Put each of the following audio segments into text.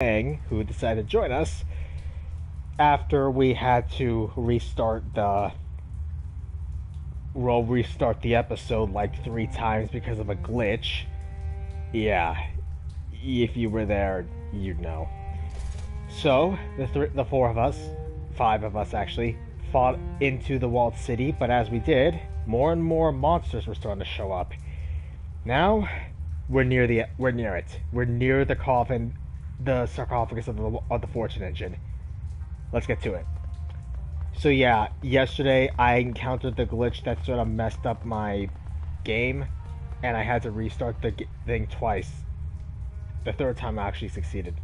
who decided to join us after we had to restart the episode like 3 times because of a glitch. Yeah, if you were there, you'd know. So the four of us, 5 of us actually, fought into the walled city, but as we did, more and more monsters were starting to show up. Now we're near it. We're near the coffin, the sarcophagus of the fortune engine. Let's get to it. So yeah, yesterday I encountered the glitch that sort of messed up my game, and I had to restart the thing twice. The third time I actually succeeded.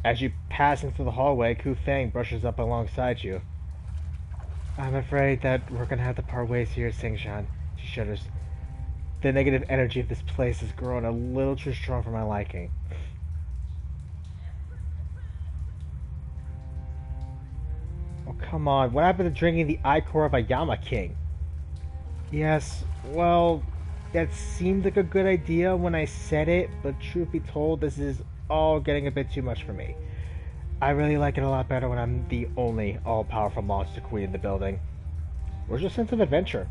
As you pass into the hallway, Ku Feng brushes up alongside you. I'm afraid that we're gonna have to part ways here, Sing-Shan. She shudders. The negative energy of this place has grown a little too strong for my liking. Oh, come on. What happened to drinking the ichor of a Yama King? Yes, well, that seemed like a good idea when I said it, but truth be told, this is all getting a bit too much for me. I really like it a lot better when I'm the only all-powerful monster queen in the building. Where's your sense of adventure?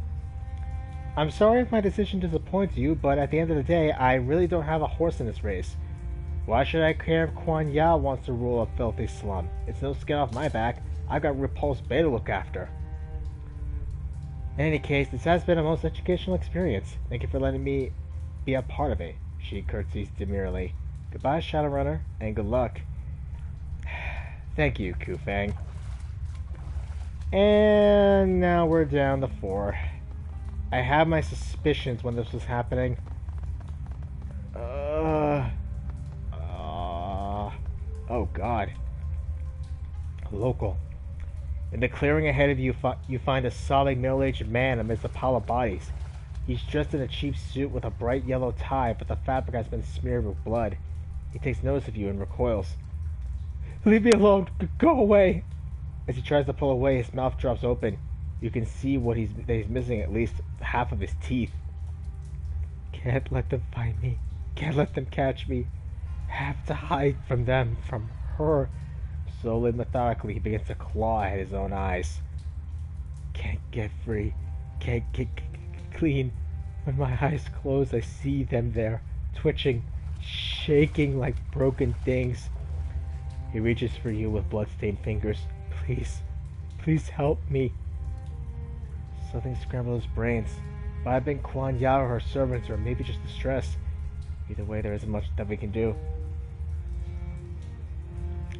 I'm sorry if my decision disappoints you, but at the end of the day, I really don't have a horse in this race. Why should I care if Quan Yao wants to rule a filthy slum? It's no skin off my back. I've got Repulse Bay to look after. In any case, this has been a most educational experience. Thank you for letting me be a part of it. She curtsies demurely. Goodbye, Shadowrunner, and good luck. Thank you, Ku Feng. And now we're down to 4. I had my suspicions when this was happening. Oh God. Local. In the clearing ahead of you, you find a sobbing middle-aged man amidst a pile of bodies. He's dressed in a cheap suit with a bright yellow tie, but the fabric has been smeared with blood. He takes notice of you and recoils. Leave me alone! Go away! As he tries to pull away, his mouth drops open. You can see that he's missing at least half of his teeth. Can't let them find me. Can't let them catch me. Have to hide from them, from her. Slowly, methodically, he begins to claw at his own eyes. Can't get free. Can't get clean. When my eyes close, I see them there, twitching, shaking like broken things. He reaches for you with blood-stained fingers. Please, please help me. Something scrambled his brains. Might have been Quan Yao or her servants, or maybe just the stress. Either way, there isn't much that we can do.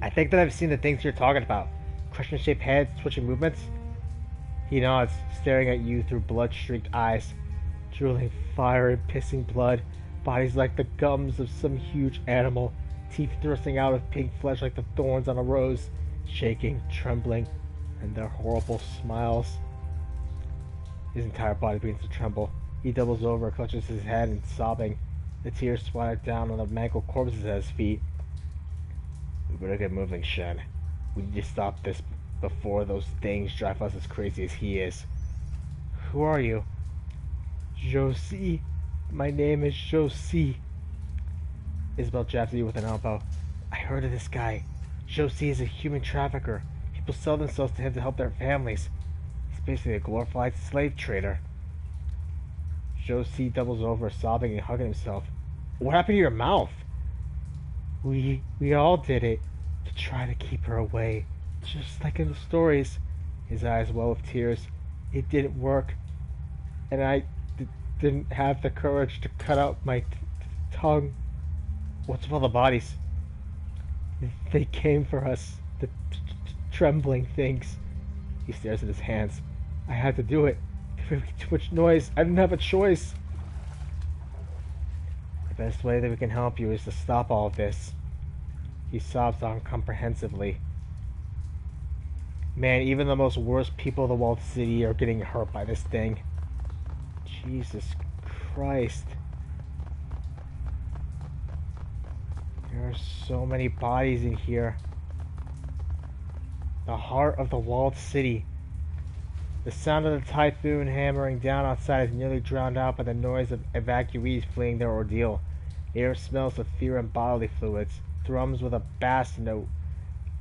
I think that I've seen the things you're talking about. Question-shaped heads, twitching movements. He nods, staring at you through blood-streaked eyes. Drooling fire and pissing blood. Bodies like the gums of some huge animal. Teeth thrusting out of pink flesh like the thorns on a rose. Shaking, trembling, and their horrible smiles. His entire body begins to tremble. He doubles over, clutches his head, and sobbing. The tears splatter down on the mangled corpses at his feet. We better get moving, Shen. We need to stop this before those things drive us as crazy as he is. Who are you? Josie. My name is Josie. Isabel jabs at you with an elbow. I heard of this guy. Josie is a human trafficker. People sell themselves to him to help their families. He's basically a glorified slave trader. Josie doubles over, sobbing and hugging himself. What happened to your mouth? We all did it to try to keep her away, just like in the stories. His eyes well with tears. It didn't work, and I didn't have the courage to cut out my tongue. What's with all the bodies? They came for us, the trembling things. He stares at his hands. I had to do it. There was too much noise. I didn't have a choice. The best way that we can help you is to stop all of this. He sobs incomprehensively. Man, even the most worst people of the walled city are getting hurt by this thing. Jesus Christ. There are so many bodies in here. The heart of the walled city. The sound of the typhoon hammering down outside is nearly drowned out by the noise of evacuees fleeing their ordeal. The air smells of fear and bodily fluids. thrums with a bass note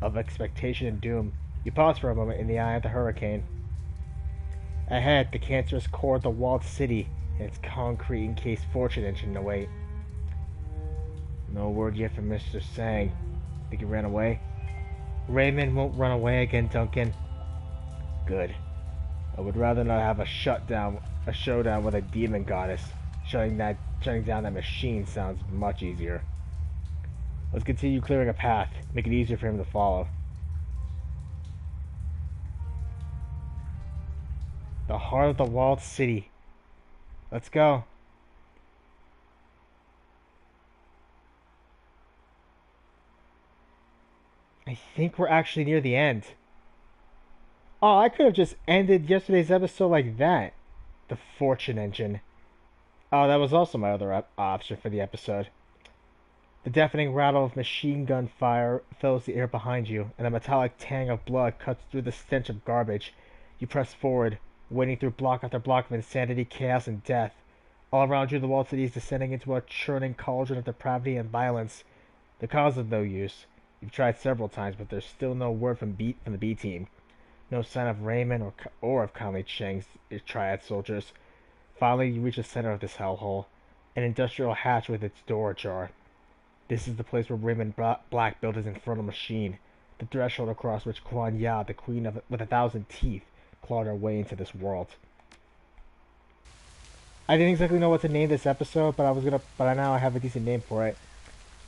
of expectation and doom. You pause for a moment in the eye of the hurricane. Ahead, the cancerous core of the walled city and its concrete encased fortune engine await. No word yet from Mr. Sang. Think he ran away? Raymond won't run away again, Duncan. Good. I would rather not have a showdown with a demon goddess. Shutting down that machine sounds much easier. Let's continue clearing a path. Make it easier for him to follow. The heart of the walled city. Let's go. I think we're actually near the end. Oh, I could have just ended yesterday's episode like that. The fortune engine. Oh, that was also my other option for the episode. The deafening rattle of machine gun fire fills the air behind you, and a metallic tang of blood cuts through the stench of garbage. You press forward, wading through block after block of insanity, chaos, and death. All around you, the walled city is descending into a churning cauldron of depravity and violence. The cause is no use. You've tried several times, but there's still no word from the B team. No sign of Raymond or of Conley Cheng's triad soldiers. Finally, you reach the center of this hellhole, an industrial hatch with its door ajar. This is the place where Raymond Black built his infernal machine, the threshold across which Kuan Ya, the queen with 1,000 teeth, clawed her way into this world. I didn't exactly know what to name this episode, but now I have a decent name for it.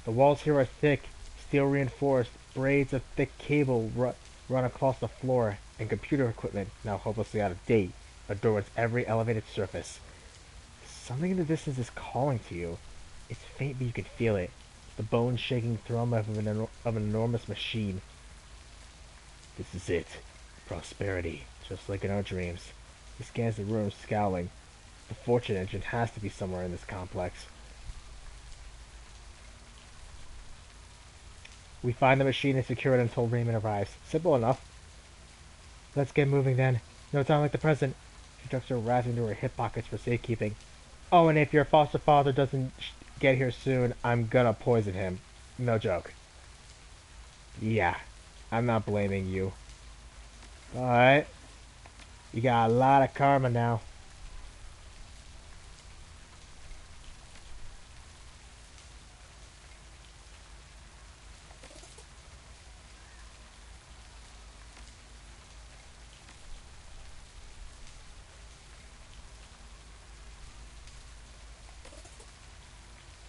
The walls here are thick, steel reinforced, braids of thick cable run across the floor, and computer equipment, now hopelessly out of date, adorns every elevated surface. Something in the distance is calling to you. It's faint, but you can feel it. The bone-shaking thrum of an enormous machine. This is it. Prosperity, just like in our dreams. He scans the room, scowling. The fortune engine has to be somewhere in this complex. We find the machine and secure it until Raymond arrives. Simple enough. Let's get moving then. No time like the present. She tucks her wrath into her hip pockets for safekeeping. Oh, and if your foster father doesn't get here soon, I'm gonna poison him. No joke. Yeah, I'm not blaming you. Alright. You got a lot of karma now.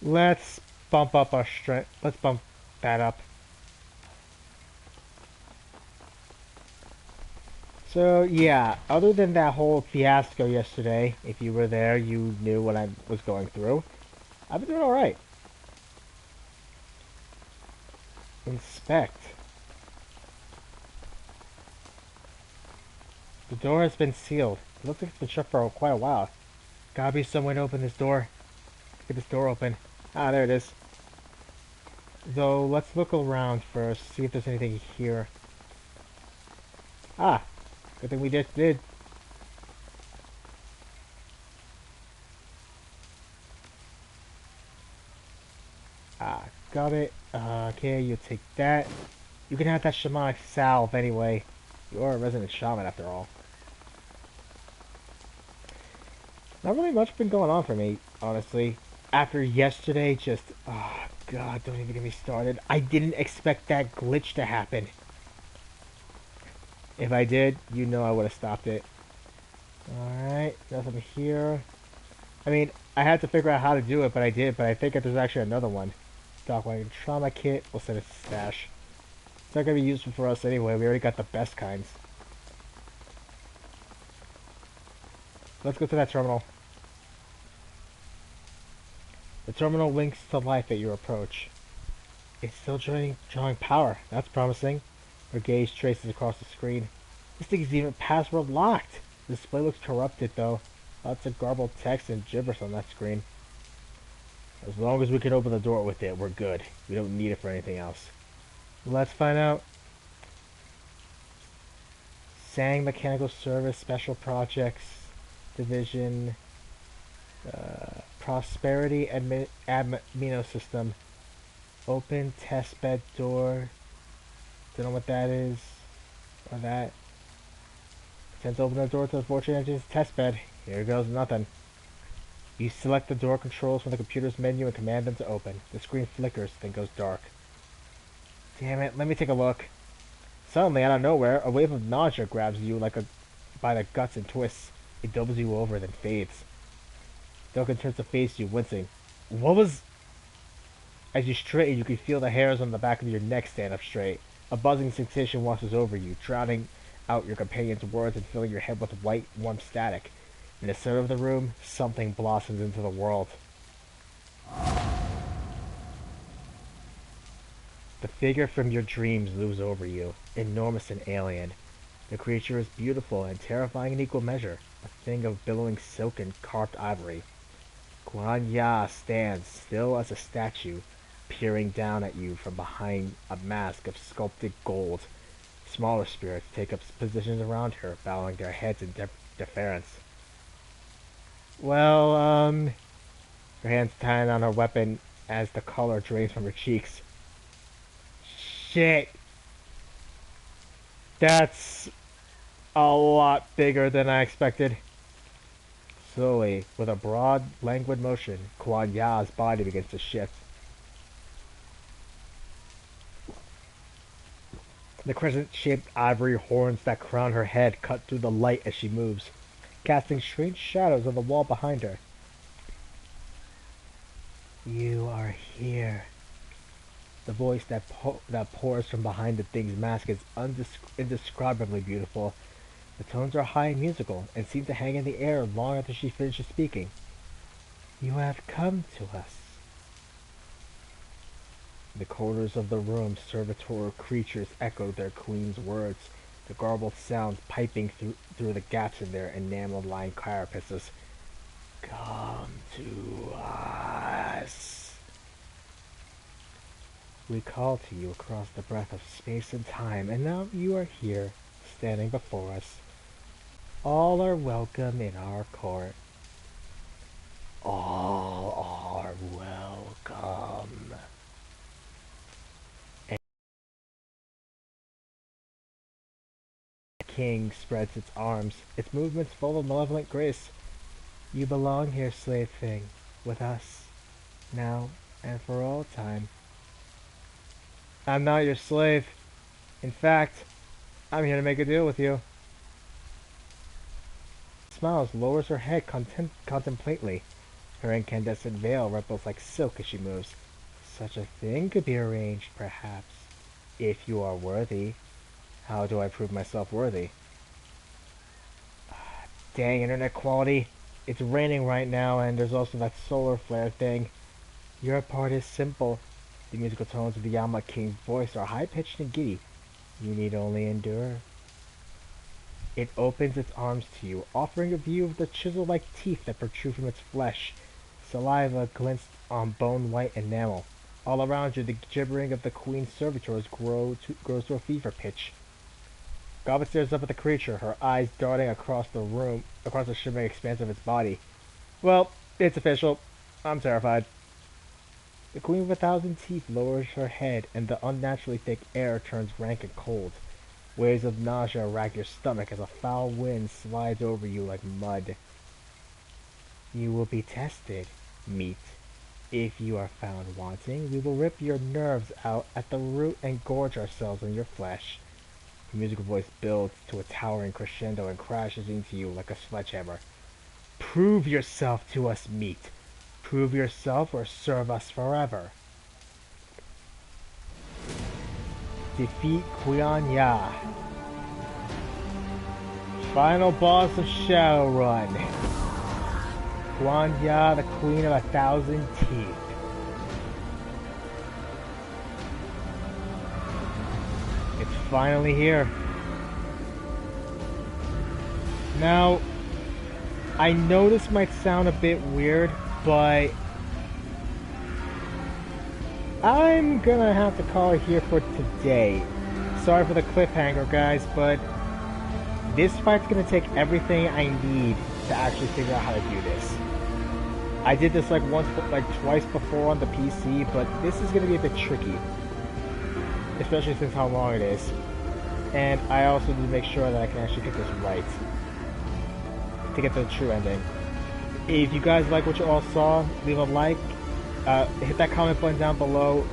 Let's bump up our strength. Let's bump that up. So, yeah, other than that whole fiasco yesterday, if you were there, you knew what I was going through. I've been doing alright. Inspect. The door has been sealed. It looks like it's been shut for quite a while. Gotta be some way to open this door. Get this door open. Ah, there it is. Though, let's look around first, see if there's anything here. Ah, good thing we just did. Ah, got it. Okay, you take that. You can have that shamanic salve anyway. You are a resident shaman after all. Not really much been going on for me, honestly. After yesterday, just... Oh, God, don't even get me started. I didn't expect that glitch to happen. If I did, you know I would have stopped it. Alright, nothing here. I mean, I had to figure out how to do it, but I did. But I think that there's actually another one. Stockwagon trauma kit. We'll set it to stash. It's not going to be useful for us anyway. We already got the best kinds. Let's go to that terminal. The terminal winks to life at your approach. It's still drawing power. That's promising. Her gaze traces across the screen. This thing is even password locked. The display looks corrupted though. Lots of garbled text and gibberish on that screen. As long as we can open the door with it, we're good. We don't need it for anything else. Let's find out. Sang Mechanical Service Special Projects Division. Prosperity Amino System. Open test bed door. Don't know what that is. Or that. Pretend to open the door to the fortune engine's test bed. Here goes nothing. You select the door controls from the computer's menu and command them to open. The screen flickers, then goes dark. Damn it, let me take a look. Suddenly, out of nowhere, a wave of nausea grabs you by the guts and twists. It doubles you over, then fades. Duncan turns to face you, wincing. What was... As you straighten, you can feel the hairs on the back of your neck stand up straight. A buzzing sensation washes over you, drowning out your companion's words and filling your head with white, warm static. In the center of the room, something blossoms into the world. The figure from your dreams looms over you, enormous and alien. The creature is beautiful and terrifying in equal measure, a thing of billowing silk and carved ivory. Guan Ya stands still as a statue, peering down at you from behind a mask of sculpted gold. Smaller spirits take up positions around her, bowing their heads in deference. Well, her hands tying on her weapon as the color drains from her cheeks. Shit! That's a lot bigger than I expected. Slowly, with a broad, languid motion, Kuan Ya's body begins to shift. The crescent-shaped ivory horns that crown her head cut through the light as she moves, casting strange shadows on the wall behind her. You are here. The voice that pours from behind the thing's mask is indescribably beautiful. The tones are high and musical, and seem to hang in the air long after she finishes speaking. You have come to us. In the corners of the room, servitor creatures echo their queen's words, the garbled sounds piping through the gaps in their enamel-lined carapaces. Come to us. We call to you across the breadth of space and time, and now you are here, standing before us. All are welcome in our court. All are welcome. And the king spreads its arms, its movements full of malevolent grace. You belong here, slave thing, with us, now and for all time. I'm not your slave. In fact, I'm here to make a deal with you. Smiles, lowers her head contemplately. Her incandescent veil ripples like silk as she moves. Such a thing could be arranged, perhaps, if you are worthy. How do I prove myself worthy? Dang internet quality. It's raining right now, and there's also that solar flare thing. Your part is simple. The musical tones of the Yama King's voice are high-pitched and giddy. You need only endure. It opens its arms to you, offering a view of the chisel-like teeth that protrude from its flesh. Saliva glints on bone-white enamel. All around you, the gibbering of the queen's servitors grows to a fever pitch. Goblin stares up at the creature, her eyes darting across the shimmering expanse of its body. Well, it's official. I'm terrified. The queen of 1,000 teeth lowers her head, and the unnaturally thick air turns rank and cold. Waves of nausea rack your stomach as a foul wind slides over you like mud. You will be tested, meat. If you are found wanting, we will rip your nerves out at the root and gorge ourselves on your flesh. The musical voice builds to a towering crescendo and crashes into you like a sledgehammer. Prove yourself to us, meat. Prove yourself or serve us forever. Defeat Kuan Ya. Final boss of Shadowrun. Kuan Ya, the queen of 1,000 teeth. It's finally here. Now, I know this might sound a bit weird, but I'm gonna have to call it here for today. Sorry for the cliffhanger, guys, but this fight's gonna take everything I need to actually figure out how to do this. I did this like twice before on the PC, but this is gonna be a bit tricky, especially since how long it is. And I also need to make sure that I can actually get this right to get the true ending. If you guys like what you all saw, leave a like, hit that comment button down below.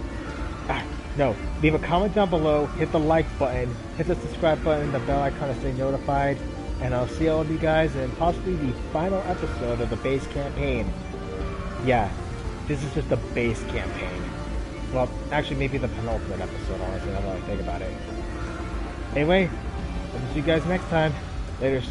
Leave a comment down below, hit the like button, hit the subscribe button, the bell icon to stay notified, and I'll see all of you guys in possibly the final episode of the base campaign. Yeah, this is just the base campaign. Well, actually maybe the penultimate episode, honestly, now that I think about it. Anyway, I'll see you guys next time. Laters.